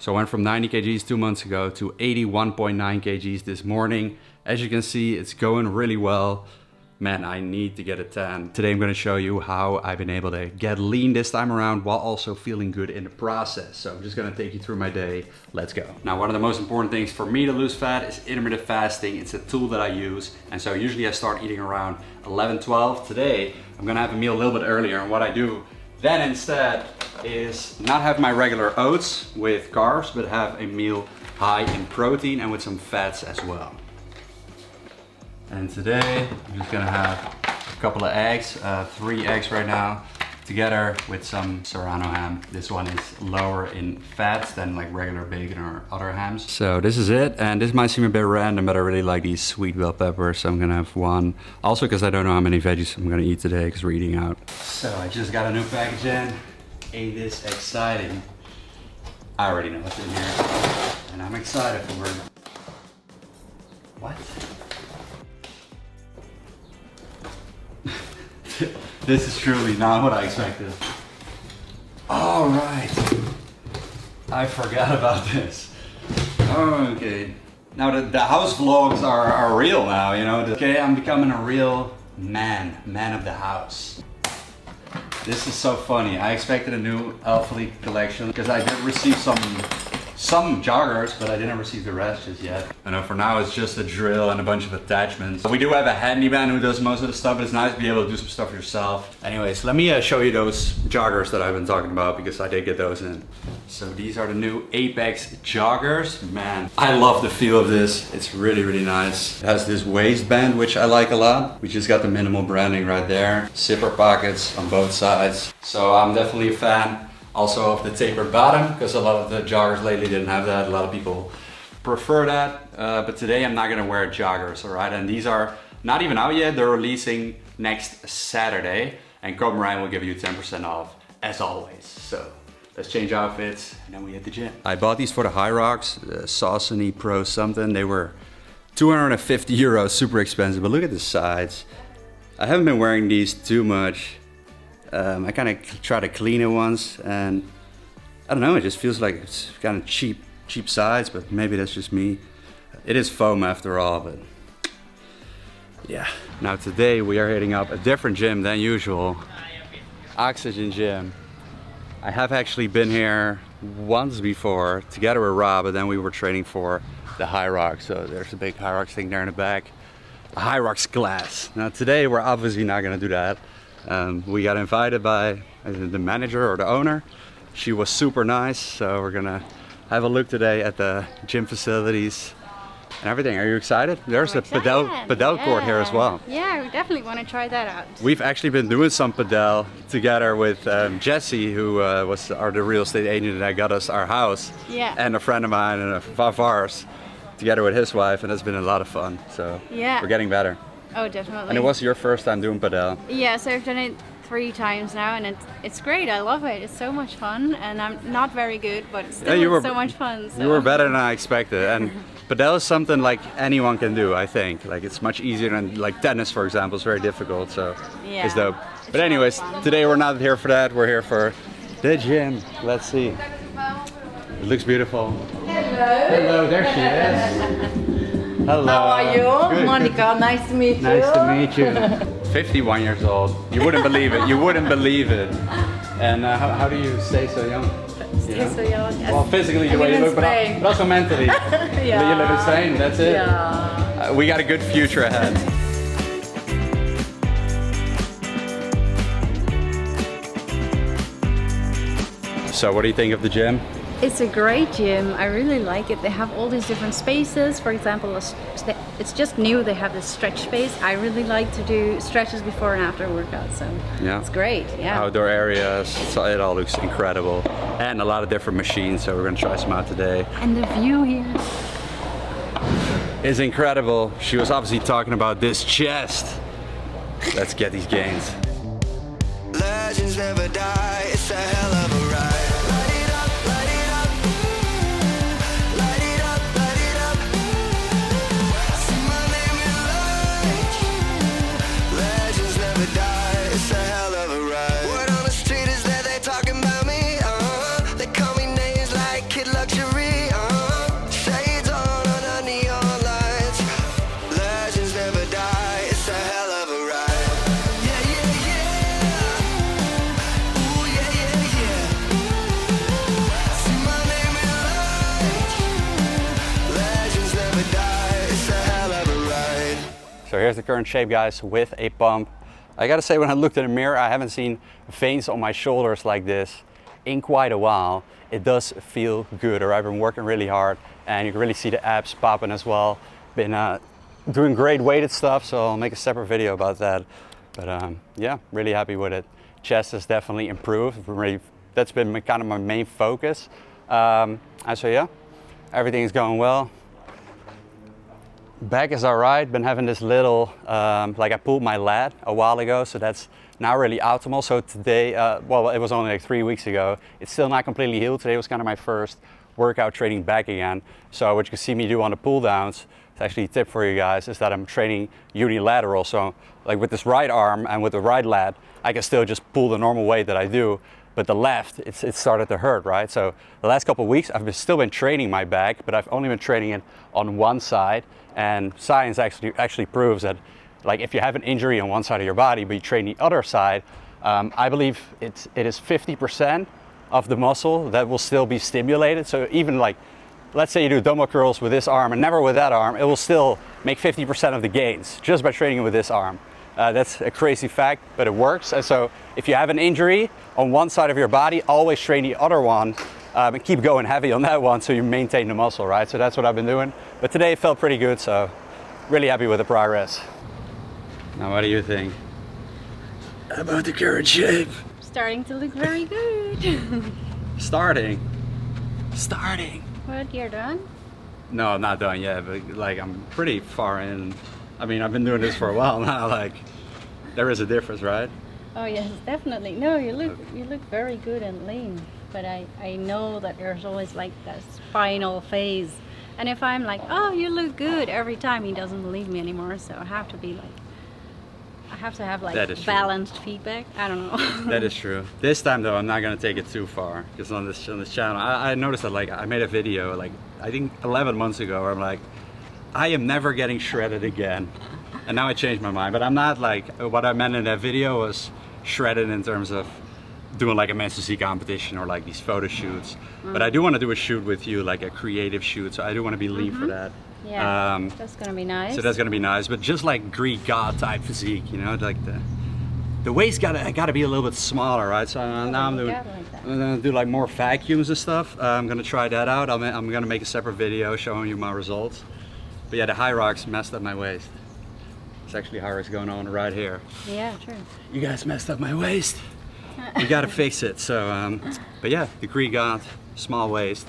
So I went from 90 kgs 2 months ago to 81.9 kgs this morning. As you can see, it's going really well. Man, I need to get a tan. Today I'm gonna show you how I've been able to get lean this time around while also feeling good in the process. So I'm just gonna take you through my day. Let's go. Now, one of the most important things for me to lose fat is intermittent fasting. It's a tool that I use. And so usually I start eating around 11, 12. Today, I'm gonna have a meal a little bit earlier. And what I do then instead is not have my regular oats with carbs, but have a meal high in protein and with some fats as well. And today I'm just gonna have a couple of eggs, 3 eggs right now, together with some Serrano ham. This one is lower in fats than like regular bacon or other hams. So this is it, and this might seem a bit random, but I really like these sweet bell peppers, so I'm gonna have one. Also because I don't know how many veggies I'm gonna eat today because we're eating out. So I just got a new package in. Ain't this exciting? I already know what's in here, and I'm excited for it. What? This is truly not what I expected. All right, I forgot about this. Okay, now the house vlogs are real now, you know. Okay, I'm becoming a real man of the house. This is so funny. I expected a new Alpha League collection because I did receive some joggers, but I didn't receive the rest just yet. I know for now it's just a drill and a bunch of attachments. We do have a handyman who does most of the stuff, but it's nice to be able to do some stuff yourself. Anyways, let me show you those joggers that I've been talking about because I did get those in. So these are the new Apex joggers. Man, I love the feel of this. It's really, really nice. It has this waistband, which I like a lot. We just got the minimal branding right there. Zipper pockets on both sides. So I'm definitely a fan. Also of the tapered bottom, because a lot of the joggers lately didn't have that. A lot of people prefer that, but today I'm not gonna wear joggers, all right? And these are not even out yet. They're releasing next Saturday, and Code Marine will give you 10% off, as always. So let's change outfits, and then we hit the gym. I bought these for the High Rocks, the Saucony Pro something. They were 250 euros, super expensive, but look at the sides. I haven't been wearing these too much. I kind of tried to clean it once, and I don't know, it just feels like it's kind of cheap sides, but maybe that's just me. It is foam after all, but yeah. Now today we are hitting up a different gym than usual, Oxygen Gym. I have actually been here once before together with Rob, but then we were training for the High Rocks. So there's a big High Rocks thing there in the back, a High Rocks class. Now today we're obviously not gonna do that. We got invited by the manager or the owner. She was super nice, so we're gonna have a look today at the gym facilities and everything. Are you excited? There's a padel court here as well. Yeah, we definitely want to try that out. We've actually been doing some padel together with Jesse, who was the real estate agent that got us our house, and a friend of mine and of ours, together with his wife, and it's been a lot of fun. So we're getting better. Oh, definitely. And it was your first time doing padel. Yeah, so I've done it 3 times now, and it's great. I love it. It's so much fun, and I'm not very good, but it's still so much fun. So. You were better than I expected, and padel is something like anyone can do, I think. Like, it's much easier than like tennis, for example. It's very difficult, so it's dope. But anyways, today we're not here for that. We're here for the gym. Let's see. It looks beautiful. Hello. Hello, there she is. Hello. How are you? Good. Monica, nice to meet you. Nice to meet you. 51 years old. You wouldn't believe it. You wouldn't believe it. And how do you stay so young? Stay so young. Well, physically the way you look, but also mentally. You live the same, that's it. Yeah. We got a good future ahead. So what do you think of the gym? It's a great gym. I really like it. They have all these different spaces. For example, it's just new. They have this stretch space. I really like to do stretches before and after workouts, so it's great. Yeah. Outdoor areas, so it all looks incredible, and a lot of different machines. So we're gonna try some out today. And the view here is incredible. She was obviously talking about this chest. Let's get these gains. Legends never die. It's a hell of a ride. Luxury So here's the current shape, guys, with a pump. I gotta say, when I looked in the mirror, I haven't seen veins on my shoulders like this in quite a while. It does feel good, or I've been working really hard, and you can really see the abs popping as well. Been doing great weighted stuff, so I'll make a separate video about that. But yeah, really happy with it. Chest has definitely improved. That's been kind of my main focus. And so yeah, everything is going well. Back is all right. Been having this little, like I pulled my lat a while ago, so that's now really optimal. So today, well, it was only like 3 weeks ago. It's still not completely healed. Today was kind of my first workout training back again. So what you can see me do on the pull downs, it's actually a tip for you guys, is that I'm training unilateral. So like with this right arm and with the right lat, I can still just pull the normal weight that I do. But the left, it started to hurt, right? So the last couple of weeks, I've still been training my back, but I've only been training it on one side. And science actually proves that, like, if you have an injury on one side of your body, but you train the other side, I believe it is 50% of the muscle that will still be stimulated. So even like, let's say you do dumbbell curls with this arm and never with that arm, it will still make 50% of the gains just by training with this arm. That's a crazy fact, but it works. And so if you have an injury on one side of your body, always train the other one and keep going heavy on that one so you maintain the muscle, right? So that's what I've been doing. But today it felt pretty good, so really happy with the progress. Now what do you think about the current shape? Starting to look very good. Starting. What, you're done? No, I'm not done yet, but like I'm pretty far in. I mean, I've been doing this for a while now. Like, there is a difference, right? Oh yes, definitely. No, you look very good and lean. But I know that there's always like that final phase. And if I'm like, oh, you look good every time, he doesn't believe me anymore. So I have to be like, I have to have like balanced feedback. I don't know. That is true. This time though, I'm not gonna take it too far, because on this channel, I noticed that like I made a video like I think 11 months ago where I'm like, I am never getting shredded again. And now I changed my mind. But I'm not like, what I meant in that video was shredded in terms of doing like a men's physique competition or like these photo shoots. But I do want to do a shoot with you, like a creative shoot. So I do want to be lean for that. Yeah, that's gonna be nice. So that's gonna be nice. But just like Greek god type physique, you know, like the waist gotta be a little bit smaller, right? So now I'm gonna do like more vacuums and stuff. I'm gonna try that out. I'm gonna make a separate video showing you my results. But yeah, the high rocks messed up my waist. It's actually high rocks going on right here. Yeah, true. You guys messed up my waist. We gotta fix it. So, but yeah, the Greek god, small waist,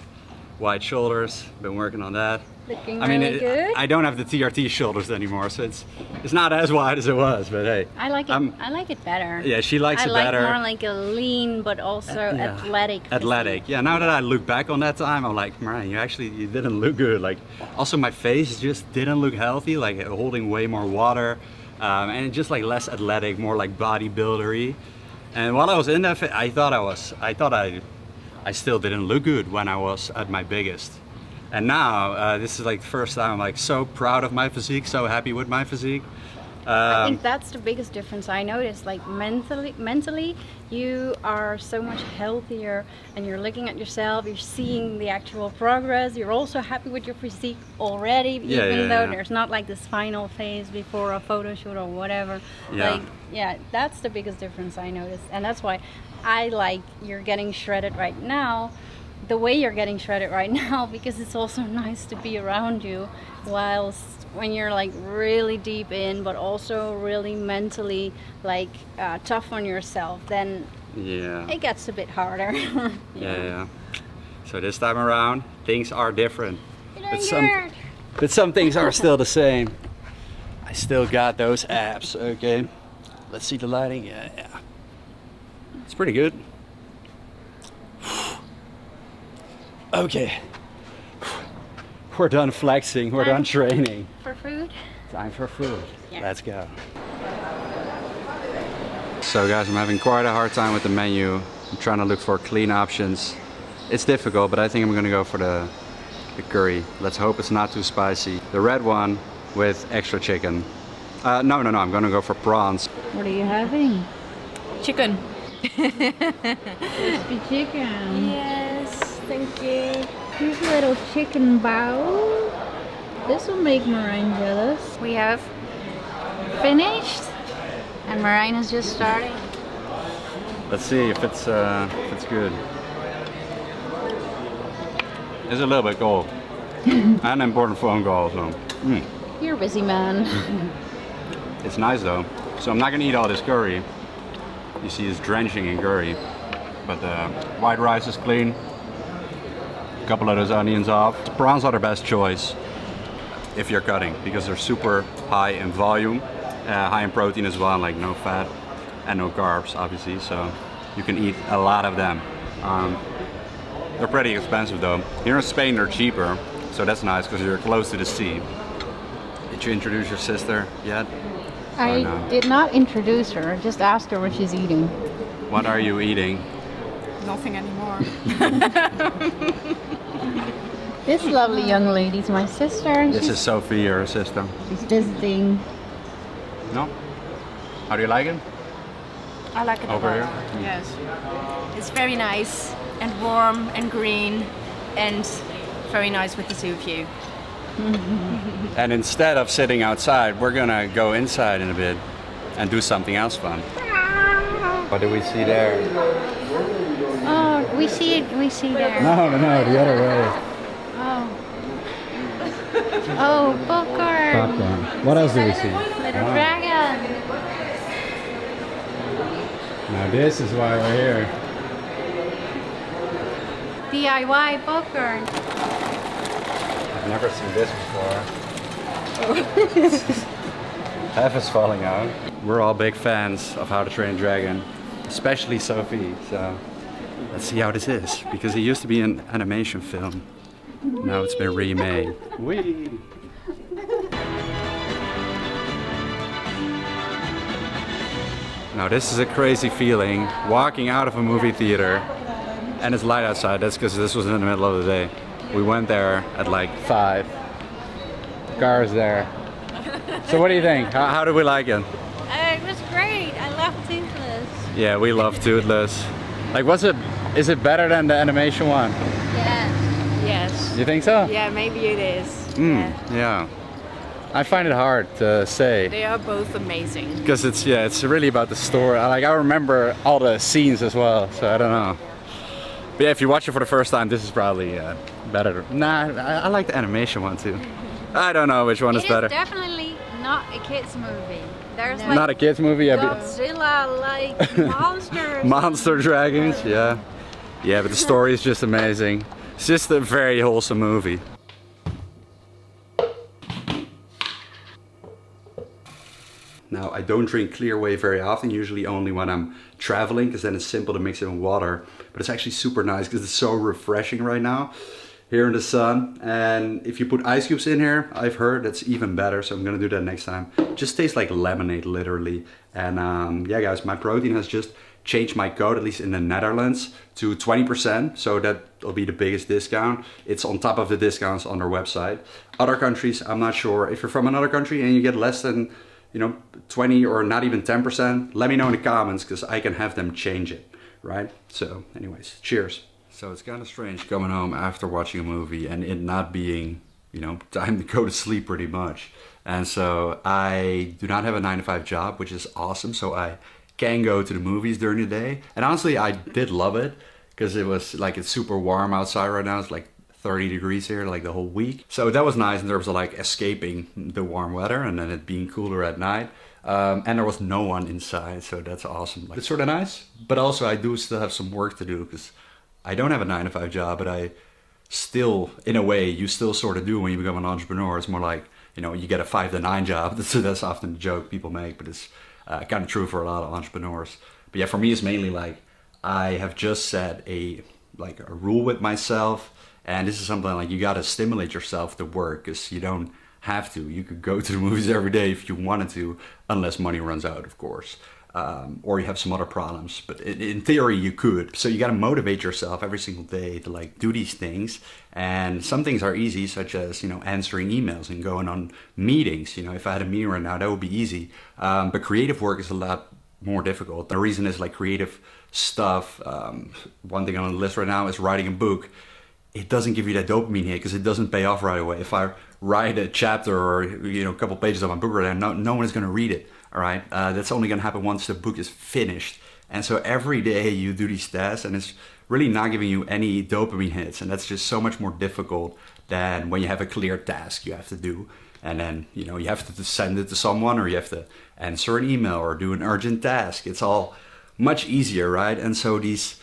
wide shoulders. Been working on that. Looking really good. I don't have the TRT shoulders anymore, so it's not as wide as it was. But hey, I like it. I like it better. Yeah, she likes it better. I like more like a lean, but also athletic. Athletic. Yeah. Now that I look back on that time, I'm like, man, you didn't look good. Like, also my face just didn't look healthy. Like holding way more water, and just like less athletic, more like bodybuildery. And while I was in that, I thought I still didn't look good when I was at my biggest. And now, this is like the first time I'm like so proud of my physique, so happy with my physique. I think that's the biggest difference I noticed. Like mentally, you are so much healthier, and you're looking at yourself, you're seeing the actual progress. You're also happy with your physique already, even though there's not like this final phase before a photo shoot or whatever. Like, yeah, that's the biggest difference I noticed. And that's why I like you're getting shredded right now. The way you're getting shredded right now, because it's also nice to be around you, whilst when you're like really deep in, but also really mentally like tough on yourself, then it gets a bit harder. Yeah. So this time around, things are different. But some things are still the same. I still got those abs. Okay, let's see the lighting. Yeah. It's pretty good. Okay, we're done flexing, we're done training. For food? Time for food. Yeah. Let's go. So guys, I'm having quite a hard time with the menu. I'm trying to look for clean options. It's difficult, but I think I'm gonna go for the curry. Let's hope it's not too spicy. The red one with extra chicken. No, I'm gonna go for prawns. What are you having? Chicken. Crispy chicken. Yes, thank you. Here's a little chicken bowl. This will make Moraine jealous. We have finished and meringue is just starting. Let's see if it's good. It's a little bit cold. An important phone call, so. You're a busy man. It's nice though. So I'm not gonna eat all this curry. You see it's drenching in curry. But the white rice is clean. A couple of those onions off. The prawns are the best choice if you're cutting because they're super high in volume, high in protein as well, and like no fat and no carbs obviously, so you can eat a lot of them. They're pretty expensive though. Here in Spain they're cheaper, so that's nice because you're close to the sea. Did you introduce your sister yet? I did not introduce her, just asked her what she's eating. What are you eating? Nothing anymore. This lovely young lady's my sister. And This is Sophie, your sister. she's visiting. No? How do you like it? I like it a Over lot. here? Yes. It's very nice and warm and green and very nice with the zoo view. And instead of sitting outside, we're gonna go inside in a bit and do something else fun. What do we see there? Oh, we see there. No, the other way. Oh. Oh, popcorn. What else do we see? Little dragon. Now this is why we're here. DIY popcorn. I've never seen this before. Half is falling out. We're all big fans of How to Train a Dragon, especially Sophie. So let's see how this is, because it used to be an animation film. Now it's been remade. Whee! Now this is a crazy feeling, walking out of a movie theater and it's light outside. That's because this was in the middle of the day. We went there at like 5. The car is there. So what do you think? How do we like it? It was great. I love Toothless. Yeah, we love Toothless. Like, is it better than the animation one? Yes. Yes. You think so? Yeah, maybe it is. Yeah. I find it hard to say. They are both amazing. Because it's really about the story. Like, I remember all the scenes as well, so I don't know. But yeah, if you watch it for the first time, this is probably better. Nah, I like the animation one too. I don't know which one is better. It is definitely not a kids movie. There's like Not a kids movie, yeah. Godzilla like monsters. Monster dragons, yeah. Yeah, but the story is just amazing. It's just a very wholesome movie. Now, I don't drink clear whey very often, usually only when I'm traveling, because then it's simple to mix it in water. But it's actually super nice because it's so refreshing right now here in the sun. And if you put ice cubes in here, I've heard that's even better, so I'm gonna do that next time. It just tastes like lemonade, literally. And yeah, guys, my protein has just changed my code, at least in the Netherlands, to 20%, so that'll be the biggest discount. It's on top of the discounts on their website. Other countries, I'm not sure. If you're from another country and you get less than 20 or not even 10%, let me know in the comments, because I can have them change it, right? So anyways, cheers. So it's kind of strange coming home after watching a movie and it not being, time to go to sleep pretty much. And so I do not have a 9-to-5 job, which is awesome. So I can go to the movies during the day. And honestly, I did love it because it was like, it's super warm outside right now. It's like 30 degrees here like the whole week. So that was nice in terms of like escaping the warm weather and then it being cooler at night. And there was no one inside, so that's awesome. Like, it's sort of nice, but also I do still have some work to do because I don't have a 9-to-5 job, but I still, in a way, you still sort of do when you become an entrepreneur. It's more like, you get a 5-to-9 job. That's often the joke people make, but it's kind of true for a lot of entrepreneurs. But yeah, for me, it's mainly like I have just set a rule with myself. And this is something like you got to stimulate yourself to work because you don't have to. You could go to the movies every day if you wanted to, unless money runs out, of course. Or you have some other problems, but in theory you could. So you got to motivate yourself every single day to like do these things. And some things are easy, such as, answering emails and going on meetings. If I had a meeting right now, that would be easy. But creative work is a lot more difficult. The reason is like creative stuff. One thing on the list right now is writing a book. it doesn't give you that dopamine hit because it doesn't pay off right away. If I write a chapter or a couple pages of my book right now, no one is going to read it. All right, that's only going to happen once the book is finished. And so every day you do these tests, and it's really not giving you any dopamine hits, and that's just so much more difficult than when you have a clear task you have to do, and then you have to send it to someone, or you have to answer an email or do an urgent task. It's all much easier, right? And so these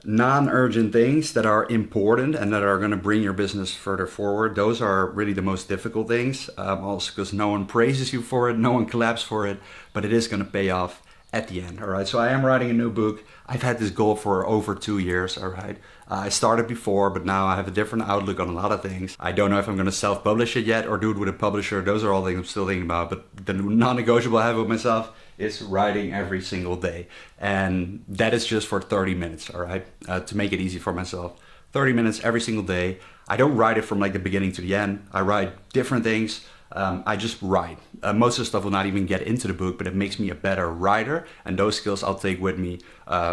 non-urgent things that are important and that are going to bring your business further forward, those are really the most difficult things. Also because no one praises you for it, no one claps for it, but it is going to pay off at the end. All right, so I am writing a new book. I've had this goal for over 2 years. All right, I started before, but now I have a different outlook on a lot of things. I don't know if I'm going to self-publish it yet or do it with a publisher. Those are all things I'm still thinking about. But the non-negotiable I have with myself is writing every single day, and that is just for 30 minutes. All right, to make it easy for myself. 30 minutes every single day. I don't write it from like the beginning to the end. I write different things. I just write. Most of the stuff will not even get into the book, but it makes me a better writer, and those skills I'll take with me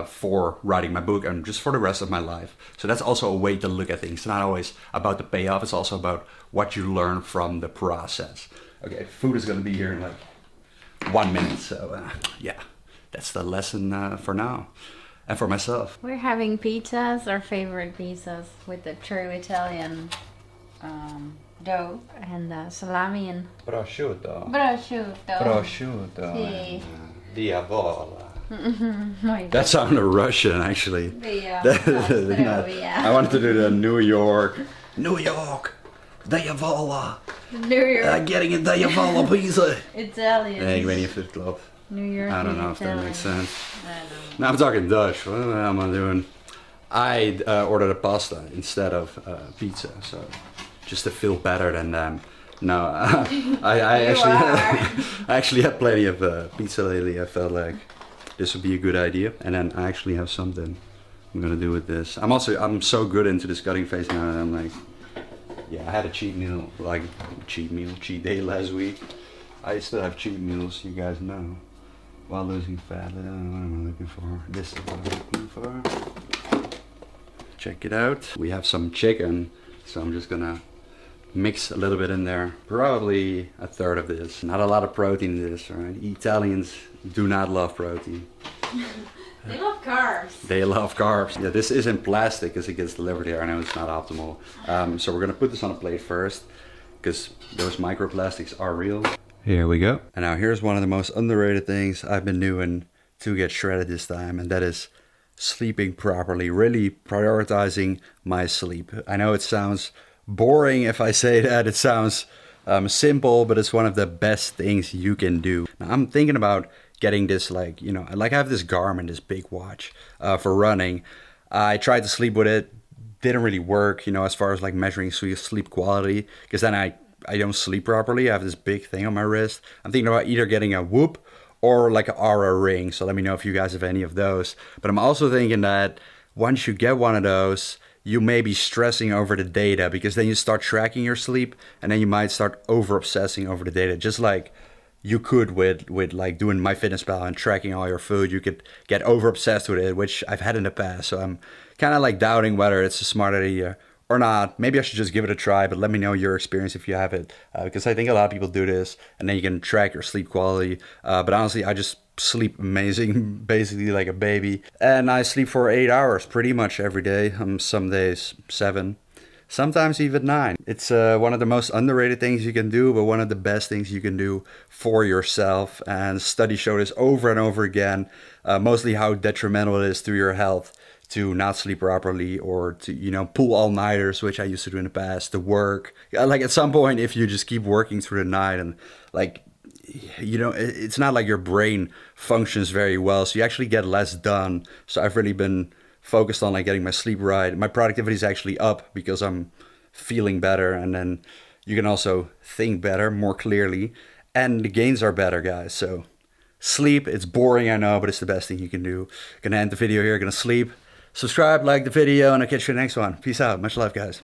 for writing my book and just for the rest of my life. So that's also a way to look at things. It's not always about the payoff, it's also about what you learn from the process. Okay, food is going to be here in like 1 minute, so yeah, that's the lesson for now and for myself. We're having pizzas, our favorite pizzas, with the true Italian dough and salami and Prosciutto. Sì. Diavola. Muy That sounded Russian, actually. Yeah. I wanted to do the New York, Diavola. New York. Getting a Diavola pizza. Italian. Nee, ik weet niet of dit klopt. New York. I don't know if that makes sense. I don't know. Now I'm talking Dutch. What am I doing? I ordered a pasta instead of pizza, so just to feel better than them. No, I actually had plenty of pizza lately. I felt like this would be a good idea, and then I actually have something I'm gonna do with this. I'm so good into this cutting phase now that I'm like, yeah, I had a cheat day last week. I still have cheat meals, you guys know. While losing fat, what am I looking for? This is what I'm looking for. Check it out. We have some chicken, so I'm just gonna mix a little bit in there. Probably a third of this. Not a lot of protein in this, right? Italians do not love protein. They love carbs. They love carbs. Yeah, this is in plastic because it gets delivered here. I know it's not optimal. So we're gonna put this on a plate first because those microplastics are real. Here we go. And now here's one of the most underrated things I've been doing to get shredded this time, and that is sleeping properly, really prioritizing my sleep. I know it sounds boring if I say that. It sounds simple, but it's one of the best things you can do. Now, I'm thinking about getting this, I have this Garmin, this big watch for running. I tried to sleep with it, didn't really work, as far as like measuring sleep quality, because then I don't sleep properly. I have this big thing on my wrist. I'm thinking about either getting a Whoop or like an Aura ring. So let me know if you guys have any of those. But I'm also thinking that once you get one of those, you may be stressing over the data, because then you start tracking your sleep, and then you might start over obsessing over the data, just like you could with like doing MyFitnessPal and tracking all your food. You could get over obsessed with it, which I've had in the past. So I'm kind of like doubting whether it's a smart idea or not. Maybe I should just give it a try, but let me know your experience if you have it, because I think a lot of people do this, and then you can track your sleep quality. But honestly, I just sleep amazing, basically like a baby, and I sleep for 8 hours pretty much every day. Some days 7, sometimes even 9. It's one of the most underrated things you can do, but one of the best things you can do for yourself. And studies show this over and over again, mostly how detrimental it is to your health to not sleep properly, or to, pull all-nighters, which I used to do in the past, to work. Like at some point, if you just keep working through the night, and it's not like your brain functions very well, so you actually get less done. So I've really been focused on like getting my sleep right. My productivity is actually up because I'm feeling better, and then you can also think better, more clearly, and the gains are better, guys. So sleep, it's boring, I know, but it's the best thing you can do. Gonna end the video here, gonna sleep. Subscribe, like the video, and I'll catch you in the next one. Peace out. Much love, guys.